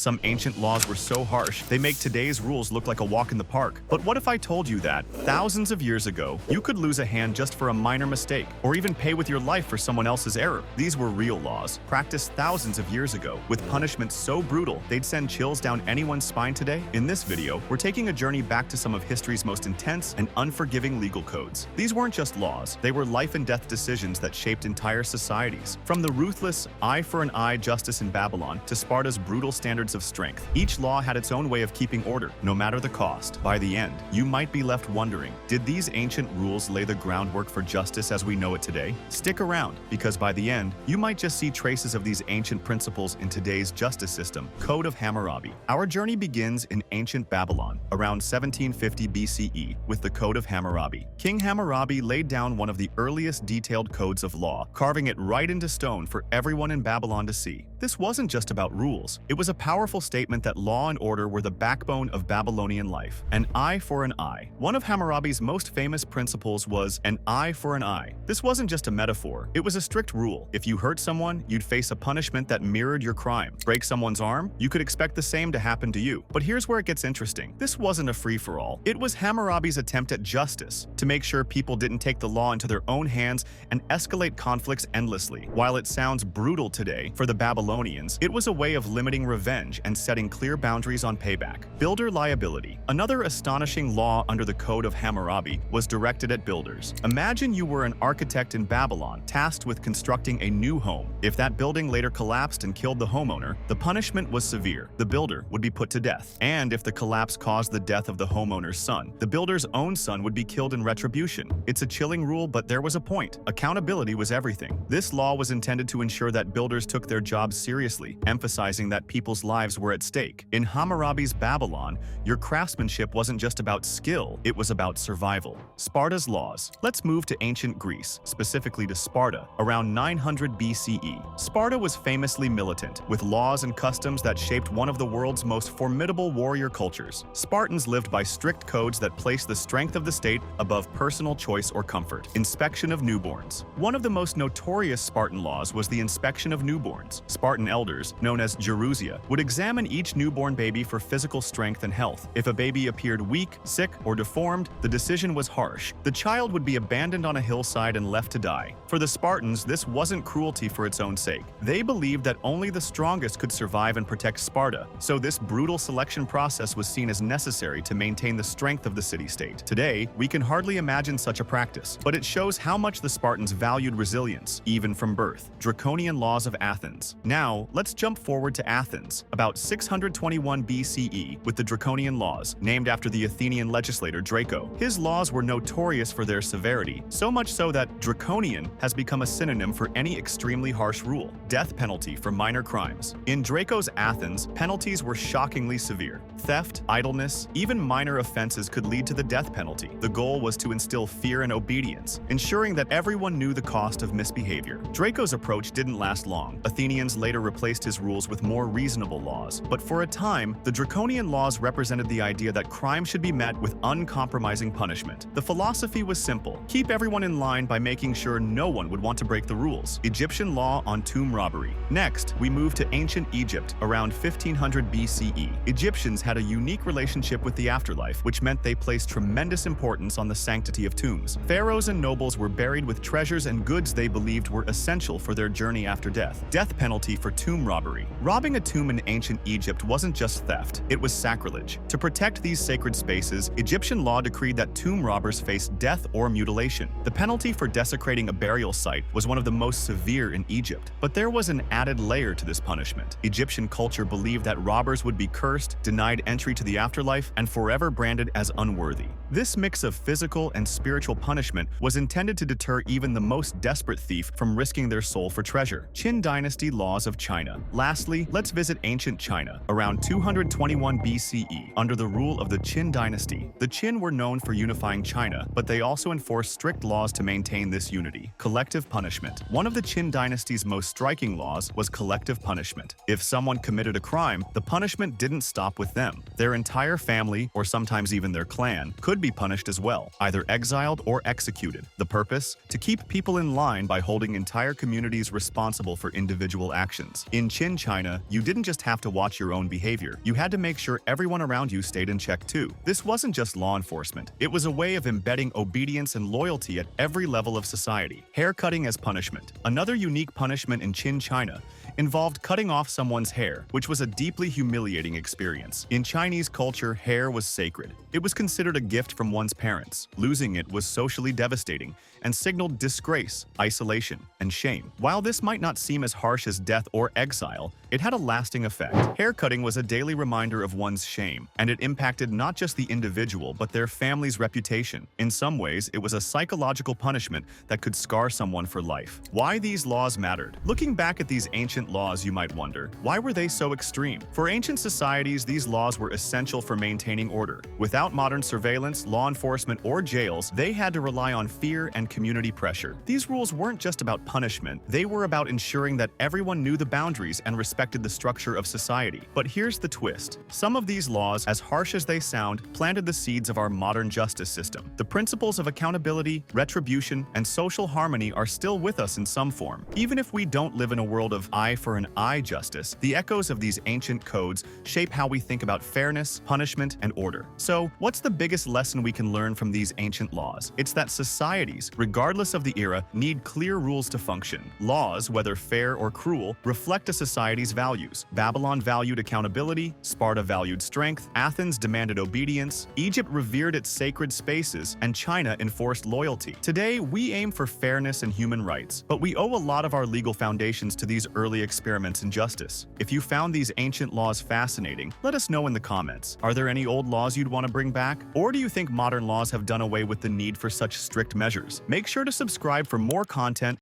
Some ancient laws were so harsh, they make today's rules look like a walk in the park. But what if I told you that, thousands of years ago, you could lose a hand just for a minor mistake, or even pay with your life for someone else's error? These were real laws, practiced thousands of years ago, with punishments so brutal they'd send chills down anyone's spine today. In this video, we're taking a journey back to some of history's most intense and unforgiving legal codes. These weren't just laws, they were life and death decisions that shaped entire societies. From the ruthless eye for an eye justice in Babylon to Sparta's brutal standards of strength, each law had its own way of keeping order, no matter the cost. By the end, you might be left wondering, did these ancient rules lay the groundwork for justice as we know it today? Stick around, because by the end, you might just see traces of these ancient principles in today's justice system, Code of Hammurabi. Our journey begins in ancient Babylon, around 1750 BCE, with the Code of Hammurabi. King Hammurabi laid down one of the earliest detailed codes of law, carving it right into stone for everyone in Babylon to see. This wasn't just about rules. It was a powerful statement that law and order were the backbone of Babylonian life. An eye for an eye. One of Hammurabi's most famous principles was an eye for an eye. This wasn't just a metaphor. It was a strict rule. If you hurt someone, you'd face a punishment that mirrored your crime. Break someone's arm, you could expect the same to happen to you. But here's where it gets interesting. This wasn't a free-for-all. It was Hammurabi's attempt at justice, to make sure people didn't take the law into their own hands and escalate conflicts endlessly. While it sounds brutal today, for the Babylonians, it was a way of limiting revenge and setting clear boundaries on payback. Builder liability. Another astonishing law under the Code of Hammurabi was directed at builders. Imagine you were an architect in Babylon, tasked with constructing a new home. If that building later collapsed and killed the homeowner, the punishment was severe. The builder would be put to death. And if the collapse caused the death of the homeowner's son, the builder's own son would be killed in retribution. It's a chilling rule, but there was a point. Accountability was everything. This law was intended to ensure that builders took their jobs seriously, emphasizing that people's lives were at stake. In Hammurabi's Babylon, your craftsmanship wasn't just about skill, it was about survival. Sparta's laws. Let's move to ancient Greece, specifically to Sparta, around 900 BCE. Sparta was famously militant, with laws and customs that shaped one of the world's most formidable warrior cultures. Spartans lived by strict codes that placed the strength of the state above personal choice or comfort. Inspection of newborns. One of the most notorious Spartan laws was the inspection of newborns. Spartan elders, known as gerousia, would examine each newborn baby for physical strength and health. If a baby appeared weak, sick, or deformed, the decision was harsh. The child would be abandoned on a hillside and left to die. For the Spartans, this wasn't cruelty for its own sake. They believed that only the strongest could survive and protect Sparta, so this brutal selection process was seen as necessary to maintain the strength of the city-state. Today, we can hardly imagine such a practice, but it shows how much the Spartans valued resilience, even from birth. Draconian laws of Athens. Now, let's jump forward to Athens, about 621 BCE, with the Draconian laws, named after the Athenian legislator Draco. His laws were notorious for their severity, so much so that Draconian has become a synonym for any extremely harsh rule. Death penalty for minor crimes. In Draco's Athens, penalties were shockingly severe. Theft, idleness, even minor offenses could lead to the death penalty. The goal was to instill fear and obedience, ensuring that everyone knew the cost of misbehavior. Draco's approach didn't last long. Athenians later replaced his rules with more reasonable laws, but for a time, the Draconian laws represented the idea that crime should be met with uncompromising punishment. The philosophy was simple: keep everyone in line by making sure no one would want to break the rules. Egyptian law on tomb robbery. Next, we move to ancient Egypt, around 1500 BCE. Egyptians had a unique relationship with the afterlife, which meant they placed tremendous importance on the sanctity of tombs. Pharaohs and nobles were buried with treasures and goods they believed were essential for their journey after death. Death penalty for tomb robbery. Robbing a tomb in ancient Egypt wasn't just theft, it was sacrilege. To protect these sacred spaces, Egyptian law decreed that tomb robbers faced death or mutilation. The penalty for desecrating a burial site was one of the most severe in Egypt. But there was an added layer to this punishment. Egyptian culture believed that robbers would be cursed, denied entry to the afterlife, and forever branded as unworthy. This mix of physical and spiritual punishment was intended to deter even the most desperate thief from risking their soul for treasure. Qin Dynasty laws of China. Lastly, let's visit ancient China, around 221 BCE, under the rule of the Qin Dynasty. The Qin were known for unifying China, but they also enforced strict laws to maintain this unity. Collective punishment. One of the Qin Dynasty's most striking laws was collective punishment. If someone committed a crime, the punishment didn't stop with them. Their entire family, or sometimes even their clan, could be punished as well, either exiled or executed. The purpose? To keep people in line by holding entire communities responsible for individual actions. In Qin China, you didn't just have to watch your own behavior. You had to make sure everyone around you stayed in check too. This wasn't just law enforcement. It was a way of embedding obedience and loyalty at every level of society. Haircutting as punishment. Another unique punishment in Qin China involved cutting off someone's hair, which was a deeply humiliating experience. In Chinese culture, hair was sacred. It was considered a gift from one's parents. Losing it was socially devastating and signaled disgrace, isolation, and shame. While this might not seem as harsh as death or exile, it had a lasting effect. Haircutting was a daily reminder of one's shame, and it impacted not just the individual but their family's reputation. In some ways, it was a psychological punishment that could scar someone for life. Why these laws mattered? Looking back at these ancient laws, you might wonder, why were they so extreme? For ancient societies, these laws were essential for maintaining order. Without modern surveillance, law enforcement, or jails, they had to rely on fear and community pressure. These rules weren't just about punishment, they were about ensuring that everyone knew the boundaries and respected the structure of society. But here's the twist. Some of these laws, as harsh as they sound, planted the seeds of our modern justice system. The principles of accountability, retribution, and social harmony are still with us in some form. Even if we don't live in a world of eye for an eye justice, the echoes of these ancient codes shape how we think about fairness, punishment, and order. So, what's the biggest lesson we can learn from these ancient laws? It's that societies, regardless of the era, need clear rules to function. Laws, whether fair or cruel, reflect a society's values. Babylon valued accountability, Sparta valued strength, Athens demanded obedience, Egypt revered its sacred spaces, and China enforced loyalty. Today, we aim for fairness and human rights, but we owe a lot of our legal foundations to these early experiments in justice. If you found these ancient laws fascinating, let us know in the comments. Are there any old laws you'd want to bring back? Or do you think modern laws have done away with the need for such strict measures? Make sure to subscribe for more content